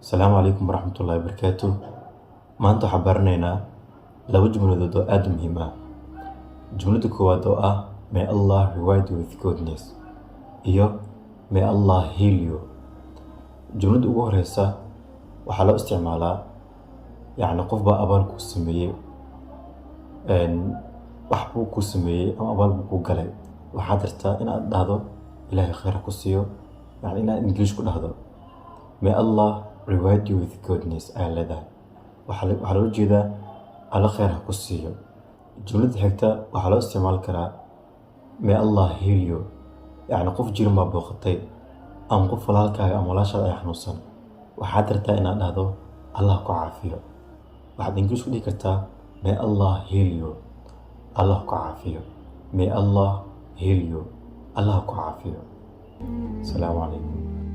السلام عليكم ورحمة الله وبركاته. ما أنتو حبرنينا لو جملة دو آدم هما جملة كوا دو may Allah reward you with goodness iyo may Allah heal you. جملة ugu horeysa waxaa loo isticmaalaa يعني qof baa abaal ku sameeyay wax buu ku sameeyay ama abaal buu ku galay waxaad rabtaa inaad dhahdo Ilaahay khayr ku siiyo يعني inaad English ku dhahdo may Allah reward you with goodness ayaa leedahay waxaa loo jeedaa Alla khayr ku siiyo. jumlada xigta waxaa loo isticmaali karaa may Allah heal you يعني qof jirin baa booqatay ama qof walaalkaaga ama walaashaada ay xanuunsan waxaad rabtaa inaad dhahdo Allah ku caafiyo. waxaad English ku dhihi kartaa may Allah heal you Allah ku caafiyo may Allah heal you Allah ku caafiyo. Assalaamu calaykum.